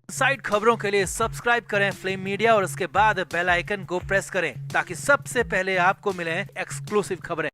Side खबरों के लिए सब्सक्राइब करें फ्लेम मीडिया और उसके बाद बेल आइकन को प्रेस करें ताकि सबसे पहले आपको मिले एक्सक्लूसिव खबरें।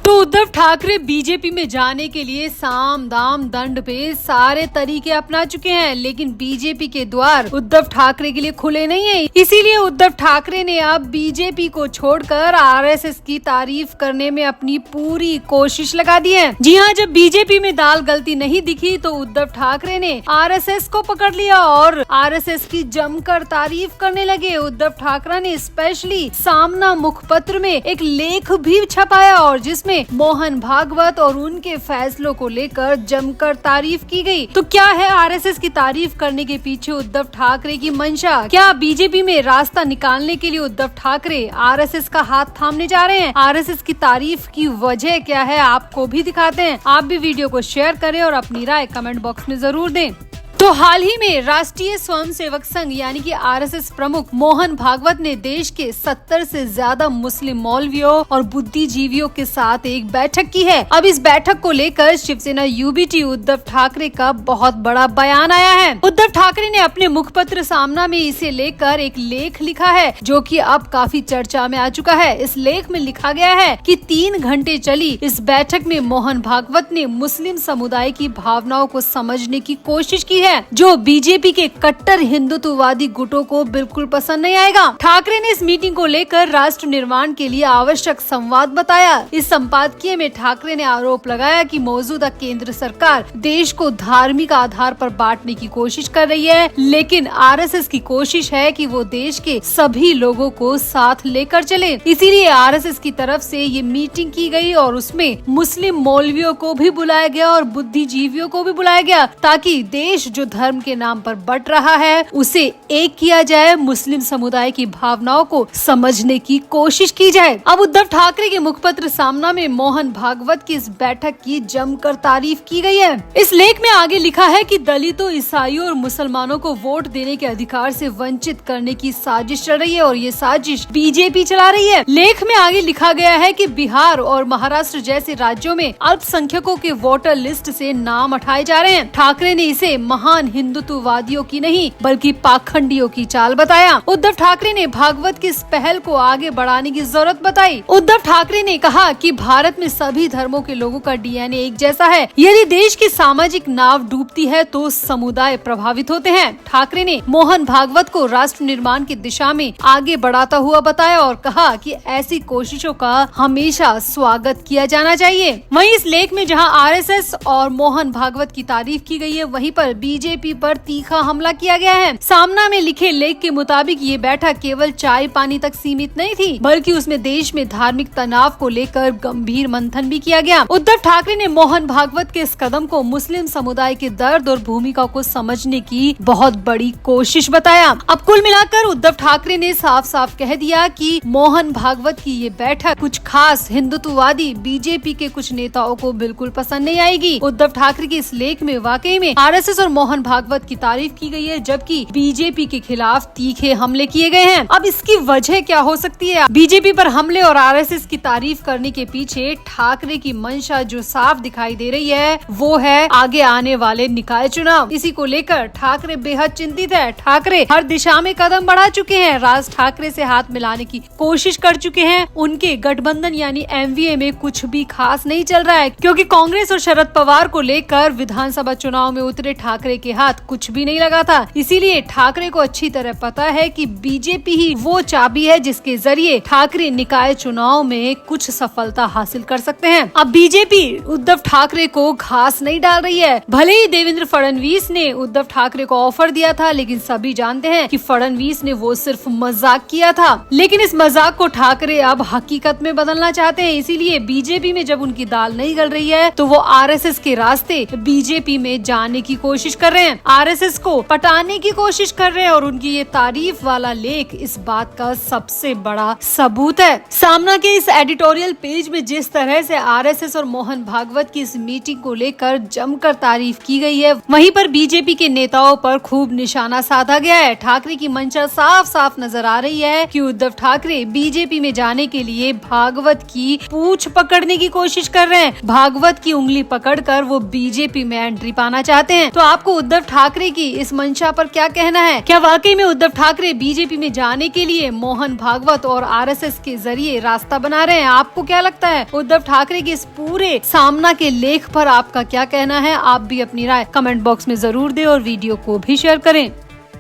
तो उद्धव ठाकरे बीजेपी में जाने के लिए साम दाम दंड पे सारे तरीके अपना चुके हैं, लेकिन बीजेपी के द्वार उद्धव ठाकरे के लिए खुले नहीं है। इसीलिए उद्धव ठाकरे ने अब बीजेपी को छोड़कर आरएसएस की तारीफ करने में अपनी पूरी कोशिश लगा दी है। जी हाँ, जब बीजेपी में दाल गलती नहीं दिखी तो उद्धव ठाकरे ने आरएसएस को पकड़ लिया और आरएसएस की जमकर तारीफ करने लगे। उद्धव ठाकरे ने स्पेशली सामना मुखपत्र में एक लेख भी छपाया और जिसमें मोहन भागवत और उनके फैसलों को लेकर जमकर तारीफ की गई। तो क्या है आरएसएस की तारीफ करने के पीछे उद्धव ठाकरे की मंशा? क्या बीजेपी में रास्ता निकालने के लिए उद्धव ठाकरे आरएसएस का हाथ थामने जा रहे हैं? आरएसएस की तारीफ की वजह क्या है, आपको भी दिखाते हैं। आप भी वीडियो को शेयर करें और अपनी राय कमेंट बॉक्स में जरूर दें। तो हाल ही में राष्ट्रीय स्वयंसेवक संघ यानी कि आरएसएस प्रमुख मोहन भागवत ने देश के 70 से ज्यादा मुस्लिम मौलवियों और बुद्धिजीवियों के साथ एक बैठक की है। अब इस बैठक को लेकर शिवसेना यूबीटी उद्धव ठाकरे का बहुत बड़ा बयान आया है। उद्धव ठाकरे ने अपने मुखपत्र सामना में इसे लेकर एक लेख लिखा है जो कि अब काफी चर्चा में आ चुका है। इस लेख में लिखा गया है कि 3 घंटे चली इस बैठक में मोहन भागवत ने मुस्लिम समुदाय की भावनाओं को समझने की कोशिश की है जो बीजेपी के कट्टर हिंदुत्ववादी गुटों को बिल्कुल पसंद नहीं आएगा। ठाकरे ने इस मीटिंग को लेकर राष्ट्र निर्माण के लिए आवश्यक संवाद बताया। इस संपादकीय में ठाकरे ने आरोप लगाया कि मौजूदा केंद्र सरकार देश को धार्मिक आधार पर बांटने की कोशिश कर रही है, लेकिन आरएसएस की कोशिश है कि वो देश के सभी लोगों को साथ लेकर चले। इसीलिए आरएसएस की तरफ से ये मीटिंग की गई और उसमें मुस्लिम मौलवियों को भी बुलाया गया और बुद्धिजीवियों को भी बुलाया गया ताकि देश जो धर्म के नाम पर बट रहा है उसे एक किया जाए, मुस्लिम समुदाय की भावनाओं को समझने की कोशिश की जाए। अब उद्धव ठाकरे के मुखपत्र सामना में मोहन भागवत की इस बैठक की जमकर तारीफ की गई है। इस लेख में आगे लिखा है कि दलितों, ईसाइयों और मुसलमानों को वोट देने के अधिकार से वंचित करने की साजिश चल रही है और ये साजिश बीजेपी चला रही है। लेख में आगे लिखा गया है कि बिहार और महाराष्ट्र जैसे राज्यों में अल्पसंख्यकों के वोटर लिस्ट से नाम हटाए जा रहे हैं। ठाकरे ने इसे महान हिंदुत्ववादियों की नहीं बल्कि पाखंडियों की चाल बताया। उद्धव ठाकरे ने भागवत की इस पहल को आगे बढ़ाने की जरूरत बताई। उद्धव ठाकरे ने कहा कि भारत में सभी धर्मों के लोगों का डीएनए एक जैसा है। यदि देश की सामाजिक नाव डूबती है तो समुदाय प्रभावित होते हैं। ठाकरे ने मोहन भागवत को राष्ट्र निर्माण की दिशा में आगे बढ़ाता हुआ बताया और कहा कि ऐसी कोशिशों का हमेशा स्वागत किया जाना चाहिए। वहीं इस लेख में जहां आरएसएस और मोहन भागवत की तारीफ की गई है, वहीं पर बीजेपी पर तीखा हमला किया गया है। सामना में लिखे लेख के मुताबिक ये बैठक केवल चाय पानी तक सीमित नहीं थी, बल्कि उसमें देश में धार्मिक तनाव को लेकर गंभीर मंथन भी किया गया। उद्धव ठाकरे ने मोहन भागवत के इस कदम को मुस्लिम समुदाय के दर्द और भूमिका को समझने की बहुत बड़ी कोशिश बताया। अब कुल मिलाकर उद्धव ठाकरे ने साफ साफ कह दिया कि मोहन भागवत की ये बैठक कुछ खास हिंदुत्ववादी बीजेपी के कुछ नेताओं को बिल्कुल पसंद नहीं आएगी। उद्धव ठाकरे के इस लेख में वाकई में आरएसएस और मोहन भागवत की तारीफ की गई है, जबकि बीजेपी के खिलाफ तीखे हमले किए गए हैं। अब इसकी वजह क्या हो सकती है? बीजेपी पर हमले और आरएसएस की तारीफ करने के पीछे ठाकरे की मंशा जो साफ दिखाई दे रही है वो है आगे आने वाले निकाय चुनाव। इसी को लेकर ठाकरे बेहद चिंतित है। ठाकरे हर दिशा में कदम बढ़ा चुके हैं। राज ठाकरे से हाथ मिलाने की कोशिश कर चुके हैं। उनके गठबंधन यानी एमवीए में कुछ भी खास नहीं चल रहा है, क्योंकि कांग्रेस और शरद पवार को लेकर विधानसभा चुनाव में उतरे ठाकरे के हाथ कुछ भी नहीं लगा था। इसीलिए ठाकरे को अच्छी तरह पता है कि बीजेपी ही वो चाबी है जिसके जरिए ठाकरे निकाय चुनाव में कुछ सफलता हासिल कर सकते हैं। अब बीजेपी उद्धव ठाकरे को घास नहीं डाल रही है। भले ही देवेंद्र फडणवीस ने उद्धव ठाकरे को ऑफर दिया था, लेकिन सभी जानते हैं कि फडणवीस ने वो सिर्फ मजाक किया था। लेकिन इस मजाक को ठाकरे अब हकीकत में बदलना चाहते हैं। इसीलिए बीजेपी में जब उनकी दाल नहीं गल रही है तो वो आरएसएस के रास्ते बीजेपी में जाने की कोशिश कर रहे हैं, आरएसएस को पटाने की कोशिश कर रहे हैं और उनकी ये तारीफ वाला लेख इस बात का सबसे बड़ा सबूत है। सामना के इस एडिटोरियल पेज में जिस तरह से आरएसएस और मोहन भागवत की इस मीटिंग को लेकर जमकर तारीफ की गई है, वहीं पर बीजेपी के नेताओं पर खूब निशाना साधा गया है। ठाकरे की मंशा साफ साफ नजर आ रही है कि उद्धव ठाकरे बीजेपी में जाने के लिए भागवत की पूंछ पकड़ने की कोशिश कर रहे हैं। भागवत की उंगली पकड़कर वो बीजेपी में एंट्री पाना चाहते हैं। तो आपको उद्धव ठाकरे की इस मंशा पर क्या कहना है? क्या वाकई में उद्धव ठाकरे बीजेपी में जाने के लिए मोहन भागवत और आरएसएस के जरिए रास्ता बना रहे हैं? आपको क्या लगता है? उद्धव ठाकरे के इस पूरे सामना के लेख पर आपका क्या कहना है? आप भी अपनी राय कमेंट बॉक्स में जरूर दें और वीडियो को भी शेयर करें।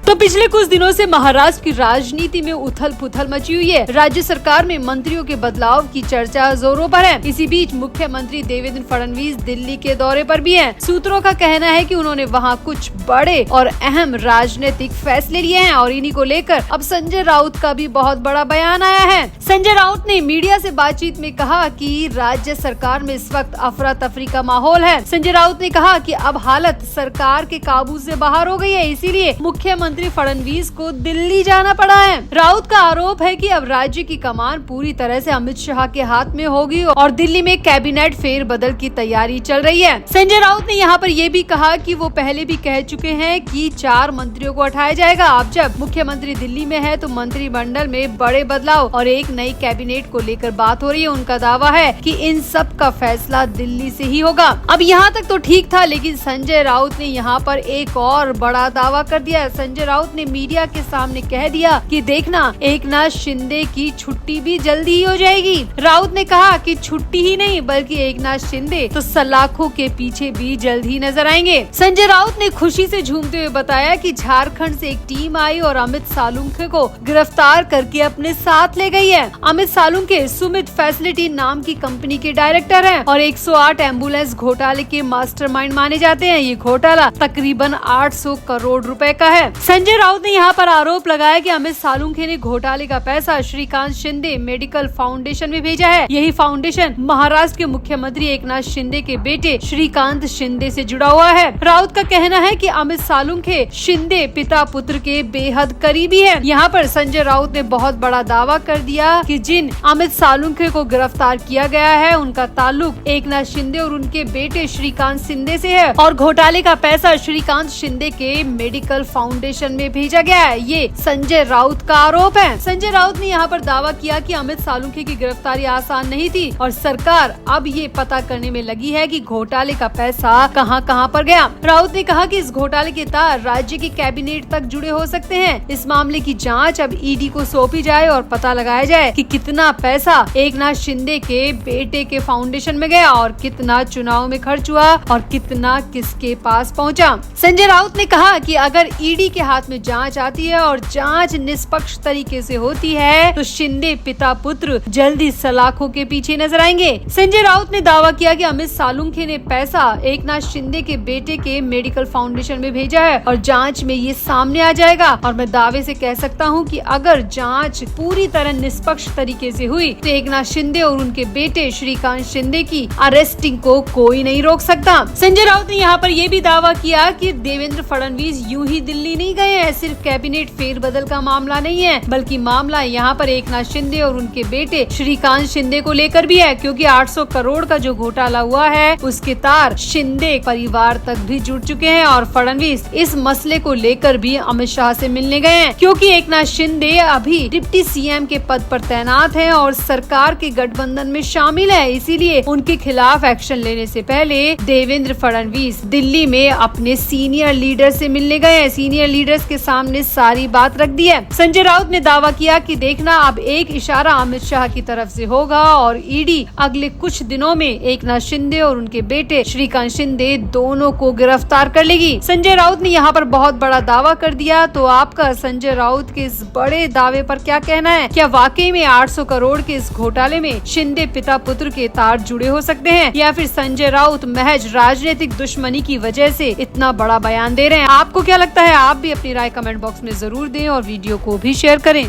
तो पिछले कुछ दिनों से महाराष्ट्र की राजनीति में उथल पुथल मची हुई है। राज्य सरकार में मंत्रियों के बदलाव की चर्चा जोरों पर है। इसी बीच मुख्यमंत्री देवेंद्र फडणवीस दिल्ली के दौरे पर भी हैं। सूत्रों का कहना है कि उन्होंने वहां कुछ बड़े और अहम राजनीतिक फैसले लिए हैं और इन्हीं को लेकर अब संजय राउत का भी बहुत बड़ा बयान आया है। संजय राउत ने मीडिया से बातचीत में कहा कि राज्य सरकार में इस वक्त अफरा तफरी का माहौल है। संजय राउत ने कहा कि अब हालत सरकार के काबू से बाहर हो गई है, इसीलिए मुख्यमंत्री फडणवीस को दिल्ली जाना पड़ा है। राउत का आरोप है कि अब राज्य की कमान पूरी तरह से अमित शाह के हाथ में होगी और दिल्ली में कैबिनेट फेरबदल की तैयारी चल रही है। संजय राउत ने यहाँ पर ये भी कहा कि वो पहले भी कह चुके हैं कि 4 मंत्रियों को हटाया जाएगा। अब जब मुख्यमंत्री दिल्ली में है तो मंत्रिमंडल में बड़े बदलाव और एक नई कैबिनेट को लेकर बात हो रही है। उनका दावा है कि इन सब का फैसला दिल्ली से ही होगा। अब यहाँ तक तो ठीक था, लेकिन संजय राउत ने यहाँ पर एक और बड़ा दावा कर दिया। संजय राउत ने मीडिया के सामने कह दिया कि देखना, एकनाथ शिंदे की छुट्टी भी जल्दी ही हो जाएगी। राउत ने कहा कि छुट्टी ही नहीं बल्कि एकनाथ शिंदे तो सलाखों के पीछे भी जल्द ही नजर आएंगे। संजय राउत ने खुशी से झूमते हुए बताया कि झारखंड से एक टीम आई और अमित सालुंखे को गिरफ्तार करके अपने साथ ले गई है। अमित सालुंखे सुमित फैसिलिटी नाम की कंपनी के डायरेक्टर हैं और 108 एम्बुलेंस घोटाले के मास्टरमाइंड माने जाते हैं। ये घोटाला तकरीबन 800 करोड़ रुपए का है। संजय राउत ने यहाँ पर आरोप लगाया कि अमित सालुंखे ने घोटाले का पैसा श्रीकांत शिंदे मेडिकल फाउंडेशन में भेजा है। यही फाउंडेशन महाराष्ट्र के मुख्यमंत्री एकनाथ शिंदे के बेटे श्रीकांत शिंदे से जुड़ा हुआ है। राउत का कहना है कि अमित सालुंखे शिंदे पिता पुत्र के बेहद करीबी है। यहाँ पर संजय राउत ने बहुत बड़ा दावा कर दिया कि जिन अमित सालुंखे को गिरफ्तार किया गया है उनका ताल्लुक एकनाथ शिंदे और उनके बेटे श्रीकांत शिंदे से है और घोटाले का पैसा श्रीकांत शिंदे के मेडिकल फाउंडेशन में भेजा गया है। ये संजय राउत का आरोप है। संजय राउत ने यहाँ पर दावा किया कि अमित सालुंखे की गिरफ्तारी आसान नहीं थी और सरकार अब ये पता करने में लगी है कि घोटाले का पैसा कहां कहां पर गया। राउत ने कहा कि इस घोटाले के तार राज्य के कैबिनेट तक जुड़े हो सकते हैं। इस मामले की जांच अब ईडी को सौंपी जाए और पता लगाया जाए कि कितना पैसा एकनाथ शिंदे के बेटे के फाउंडेशन में गया और कितना चुनाव में खर्च हुआ और कितना किसके पास पहुँचा। संजय राउत ने कहा कि अगर ईडी के हाथ में जांच आती है और जांच निष्पक्ष तरीके से होती है तो शिंदे पिता पुत्र जल्दी सलाखों के पीछे नजर आएंगे। संजय राउत ने दावा किया कि अमित सालुंखे ने पैसा एकनाथ शिंदे के बेटे के मेडिकल फाउंडेशन में भेजा है और जांच में ये सामने आ जाएगा और मैं दावे से कह सकता हूँ कि अगर जांच पूरी तरह निष्पक्ष तरीके से हुई तो एकनाथ शिंदे और उनके बेटे श्रीकांत शिंदे की अरेस्टिंग को कोई नहीं रोक सकता। संजय राउत ने यहाँ पर यह भी दावा किया कि देवेंद्र फडणवीस यूं ही दिल्ली नहीं गए हैं। सिर्फ कैबिनेट फेरबदल का मामला नहीं है बल्कि मामला यहाँ पर एकनाथ शिंदे और उनके बेटे श्रीकांत शिंदे को लेकर भी है, क्योंकि 800 करोड़ का जो घोटाला हुआ है उसके तार शिंदे परिवार तक भी जुड़ चुके हैं और फडणवीस इस मसले को लेकर भी अमित शाह से मिलने गए हैं, क्योंकि एकनाथ शिंदे अभी डिप्टी सीएम के पद पर तैनात हैं और सरकार के गठबंधन में शामिल है। इसीलिए उनके खिलाफ एक्शन लेने से पहले देवेंद्र फडणवीस दिल्ली में अपने सीनियर लीडर से मिलने गए हैं। सीनियर लीडर्स के सामने सारी बात रख दी है। संजय राउत ने दावा किया कि देखना, अब एक इशारा अमित शाह की तरफ से होगा और ईडी अगले कुछ दिनों में एकनाथ शिंदे और उनके बेटे श्रीकांत शिंदे दोनों को गिरफ्तार कर लेगी। संजय राउत ने यहाँ पर बहुत बड़ा दावा कर दिया। तो आपका संजय राउत के इस बड़े दावे पर क्या कहना है? क्या वाकई में 800 करोड़ के इस घोटाले में शिंदे पिता पुत्र के तार जुड़े हो सकते हैं या फिर संजय राउत महज राजनीतिक दुश्मनी की वजह से इतना बड़ा बयान दे रहे हैं? आपको क्या लगता है? आप भी अपनी राय कमेंट बॉक्स में जरूर दें और वीडियो को भी शेयर करें।